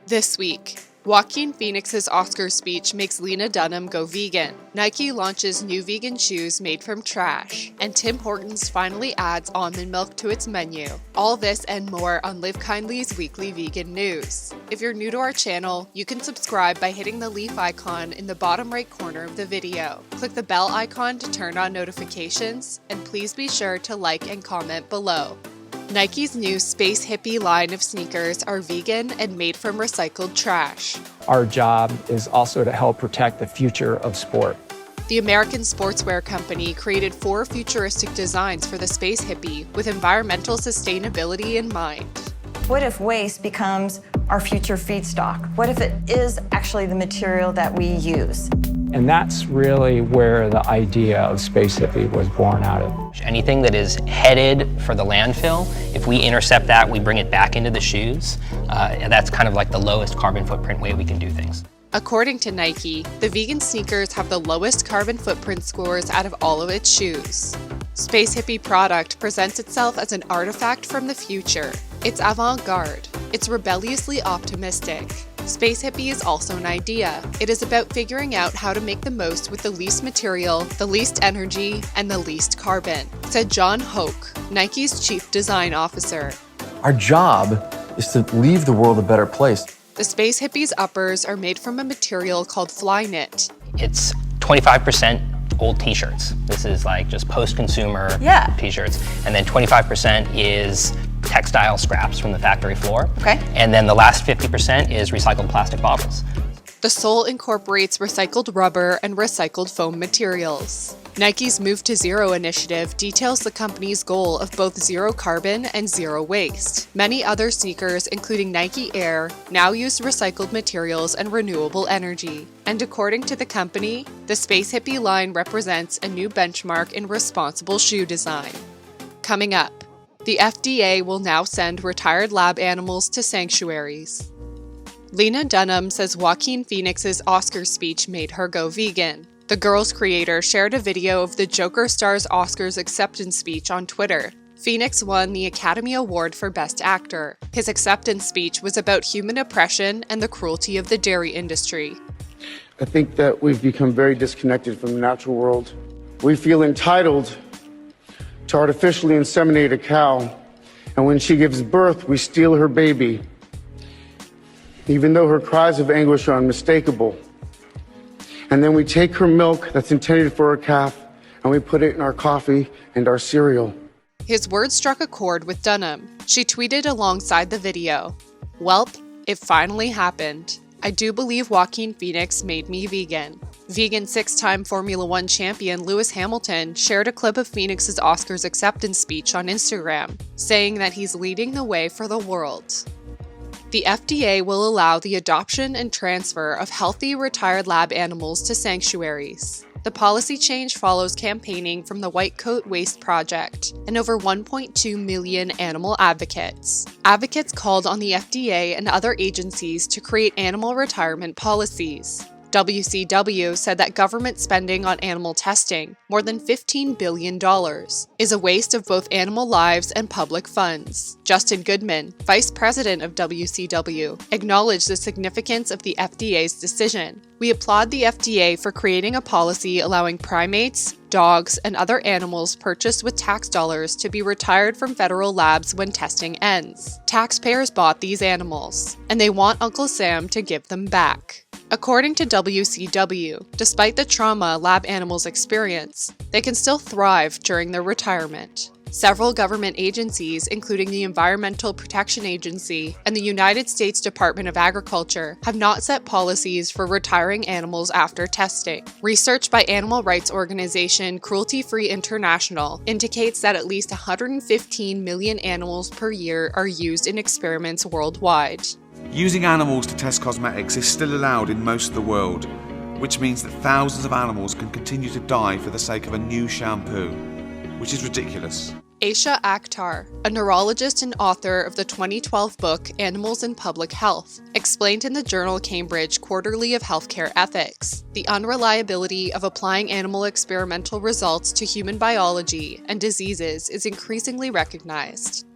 This week, Joaquin Phoenix's Oscars speech makes Lena Dunham go vegan. Nike launches new vegan shoes made from trash. And Tim Hortons finally adds almond milk to its menu. All this and more on Live Kindly's weekly vegan news. If you're new to our channel, you can subscribe by hitting the leaf icon in the bottom right corner of the video. Click the bell icon to turn on notifications, and please be sure to like and comment below. Nike's new Space Hippie line of sneakers are vegan and made from recycled trash. Our job is also to help protect the future of sport. The American sportswear company created 4 futuristic designs for the Space Hippie with environmental sustainability in mind. What if waste becomes our future feedstock? What if it is actually the material that we use? And that's really where the idea of Space Hippie was born out of. Anything that is headed for the landfill, if we intercept that, we bring it back into the shoes. And that's kind of like the lowest carbon footprint way we can do things. According to Nike, the vegan sneakers have the lowest carbon footprint scores out of all of its shoes. Space Hippie product presents itself as an artifact from the future. It's avant-garde. It's rebelliously optimistic. Space Hippie is also an idea. It is about figuring out how to make the most with the least material, the least energy, and the least carbon, said John Hoke, Nike's chief design officer. Our job is to leave the world a better place. The Space Hippie's uppers are made from a material called fly knit. It's 25% old t-shirts. This is like just post-consumer t-shirts. And then 25% is textile scraps from the factory floor. Okay. And then the last 50% is recycled plastic bottles. The sole incorporates recycled rubber and recycled foam materials. Nike's Move to Zero initiative details the company's goal of both zero carbon and zero waste. Many other sneakers, including Nike Air, now use recycled materials and renewable energy. And according to the company, the Space Hippie line represents a new benchmark in responsible shoe design. Coming up, the FDA will now send retired lab animals to sanctuaries. Lena Dunham says Joaquin Phoenix's Oscar speech made her go vegan. The Girls creator shared a video of the Joker star's Oscars acceptance speech on Twitter. Phoenix won the Academy Award for Best Actor. His acceptance speech was about human oppression and the cruelty of the dairy industry. I think that we've become very disconnected from the natural world. We feel entitled to artificially inseminate a cow, and when she gives birth, we steal her baby, even though her cries of anguish are unmistakable. And then we take her milk that's intended for a calf, and we put it in our coffee and our cereal. His words struck a chord with Dunham. She tweeted alongside the video, "Welp, it finally happened. I do believe Joaquin Phoenix made me vegan." Vegan 6-time Formula One champion Lewis Hamilton shared a clip of Phoenix's Oscars acceptance speech on Instagram, saying that he's leading the way for the world. The FDA will allow the adoption and transfer of healthy retired lab animals to sanctuaries. The policy change follows campaigning from the White Coat Waste Project and over 1.2 million animal advocates. Advocates called on the FDA and other agencies to create animal retirement policies. WCW said that government spending on animal testing, more than $15 billion, is a waste of both animal lives and public funds. Justin Goodman, vice president of WCW, acknowledged the significance of the FDA's decision. "We applaud the FDA for creating a policy allowing primates, dogs, and other animals purchased with tax dollars to be retired from federal labs when testing ends. Taxpayers bought these animals, and they want Uncle Sam to give them back." According to WCW, despite the trauma lab animals experience, they can still thrive during their retirement. Several government agencies, including the Environmental Protection Agency and the United States Department of Agriculture, have not set policies for retiring animals after testing. Research by animal rights organization Cruelty Free International indicates that at least 115 million animals per year are used in experiments worldwide. Using animals to test cosmetics is still allowed in most of the world, which means that thousands of animals can continue to die for the sake of a new shampoo, which is ridiculous. Aisha Akhtar, a neurologist and author of the 2012 book Animals in Public Health, explained in the journal Cambridge Quarterly of Healthcare Ethics, the unreliability of applying animal experimental results to human biology and diseases is increasingly recognized.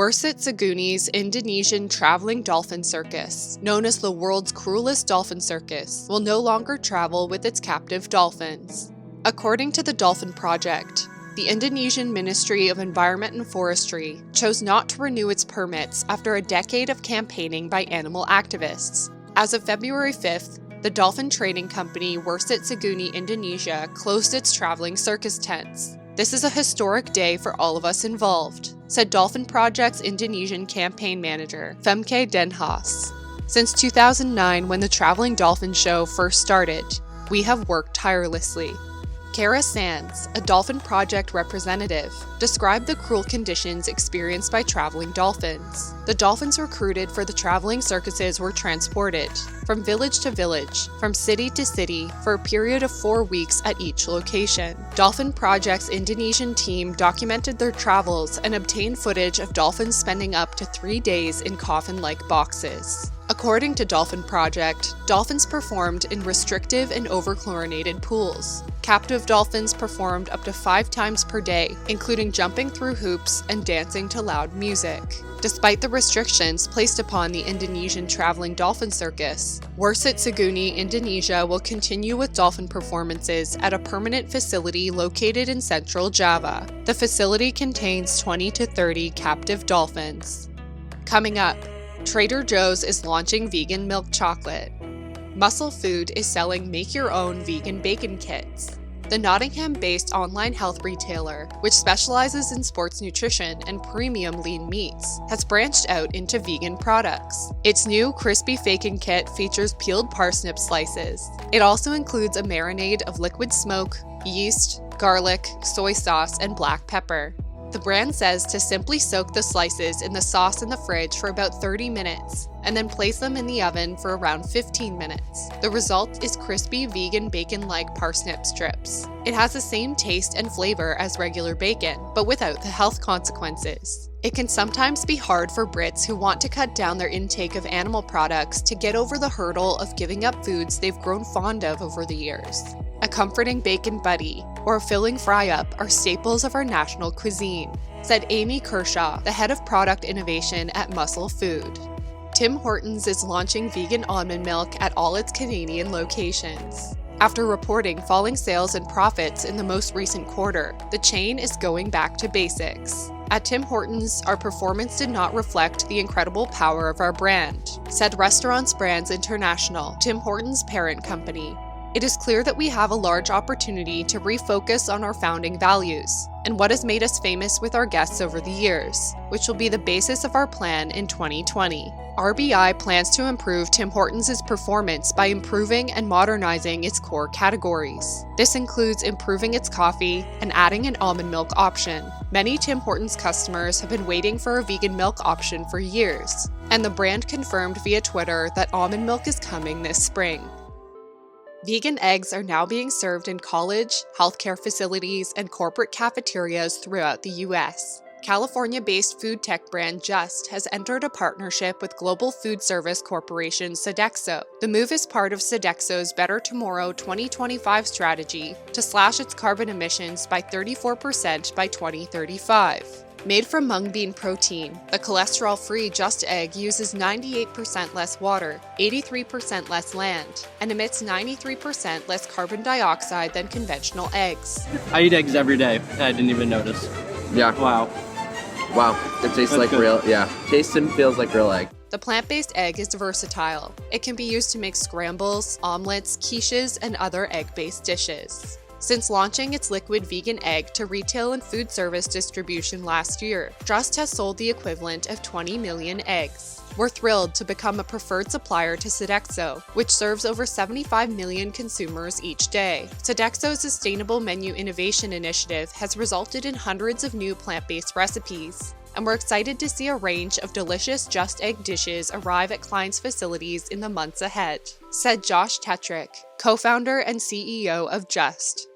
Wersut Seguni's Indonesian traveling dolphin circus, known as the world's cruelest dolphin circus, will no longer travel with its captive dolphins. According to the Dolphin Project, the Indonesian Ministry of Environment and Forestry chose not to renew its permits after a decade of campaigning by animal activists. As of February 5th, the dolphin trading company Wersut Seguni Indonesia closed its traveling circus tents. "This is a historic day for all of us involved," said Dolphin Project's Indonesian campaign manager, Femke Den Haas. "Since 2009, when the Traveling Dolphin Show first started, we have worked tirelessly." Kara Sands, a Dolphin Project representative, described the cruel conditions experienced by traveling dolphins. The dolphins recruited for the traveling circuses were transported from village to village, from city to city, for a period of 4 weeks at each location. Dolphin Project's Indonesian team documented their travels and obtained footage of dolphins spending up to 3 days in coffin-like boxes. According to Dolphin Project, dolphins performed in restrictive and overchlorinated pools. Captive dolphins performed up to 5 times per day, including jumping through hoops and dancing to loud music. Despite the restrictions placed upon the Indonesian traveling dolphin circus, Wersut Seguni Indonesia will continue with dolphin performances at a permanent facility located in central Java. The facility contains 20 to 30 captive dolphins. Coming up, Trader Joe's is launching vegan milk chocolate. Muscle Food is selling make-your-own vegan bacon kits. The Nottingham-based online health retailer, which specializes in sports nutrition and premium lean meats, has branched out into vegan products. Its new crispy bacon kit features peeled parsnip slices. It also includes a marinade of liquid smoke, yeast, garlic, soy sauce, and black pepper. The brand says to simply soak the slices in the sauce in the fridge for about 30 minutes, and then place them in the oven for around 15 minutes. The result is crispy vegan bacon-like parsnip strips. It has the same taste and flavor as regular bacon, but without the health consequences. It can sometimes be hard for Brits who want to cut down their intake of animal products to get over the hurdle of giving up foods they've grown fond of over the years. A comforting bacon buddy or a filling fry-up are staples of our national cuisine, said Amy Kershaw, the head of product innovation at Muscle Food. Tim Hortons is launching vegan almond milk at all its Canadian locations. After reporting falling sales and profits in the most recent quarter, the chain is going back to basics. At Tim Hortons, our performance did not reflect the incredible power of our brand, said Restaurants Brands International, Tim Hortons' parent company. It is clear that we have a large opportunity to refocus on our founding values and what has made us famous with our guests over the years, which will be the basis of our plan in 2020. RBI plans to improve Tim Hortons' performance by improving and modernizing its core categories. This includes improving its coffee and adding an almond milk option. Many Tim Hortons customers have been waiting for a vegan milk option for years, and the brand confirmed via Twitter that almond milk is coming this spring. Vegan eggs are now being served in college, healthcare facilities, and corporate cafeterias throughout the U.S. California-based food tech brand Just has entered a partnership with global food service corporation Sodexo. The move is part of Sodexo's Better Tomorrow 2025 strategy to slash its carbon emissions by 34% by 2035. Made from mung bean protein, the cholesterol-free Just egg uses 98% less water, 83% less land, and emits 93% less carbon dioxide than conventional eggs. I eat eggs every day. I didn't even notice. Yeah. Wow. It tastes like real, tastes and feels like real egg. The plant-based egg is versatile. It can be used to make scrambles, omelets, quiches, and other egg-based dishes. Since launching its liquid vegan egg to retail and food service distribution last year, Just has sold the equivalent of 20 million eggs. We're thrilled to become a preferred supplier to Sodexo, which serves over 75 million consumers each day. Sodexo's Sustainable Menu Innovation Initiative has resulted in hundreds of new plant-based recipes, and we're excited to see a range of delicious Just Egg dishes arrive at clients' facilities in the months ahead, said Josh Tetrick, co-founder and CEO of Just.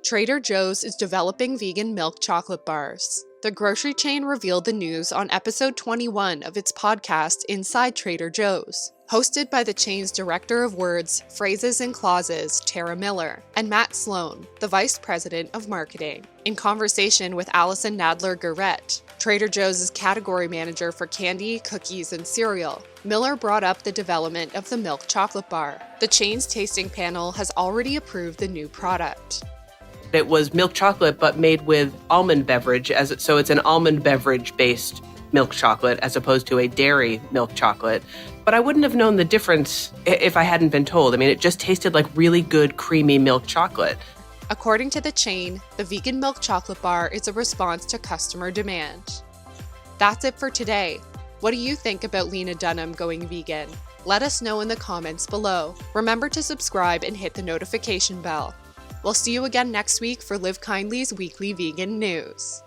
Trader Joe's is developing vegan milk chocolate bars. The grocery chain revealed the news on episode 21 of its podcast Inside Trader Joe's, hosted by the chain's director of words, phrases, and clauses, Tara Miller, and Matt Sloan, the vice president of marketing. In conversation with Allison Nadler-Garrett, Trader Joe's is category manager for candy, cookies, and cereal. Miller brought up the development of the milk chocolate bar. The chain's tasting panel has already approved the new product. It was milk chocolate, but made with almond beverage, so it's an almond beverage-based milk chocolate as opposed to a dairy milk chocolate. But I wouldn't have known the difference if I hadn't been told. I mean, it just tasted like really good, creamy milk chocolate. According to the chain, the vegan milk chocolate bar is a response to customer demand. That's it for today. What do you think about Lena Dunham going vegan? Let us know in the comments below. Remember to subscribe and hit the notification bell. We'll see you again next week for Live Kindly's weekly vegan news.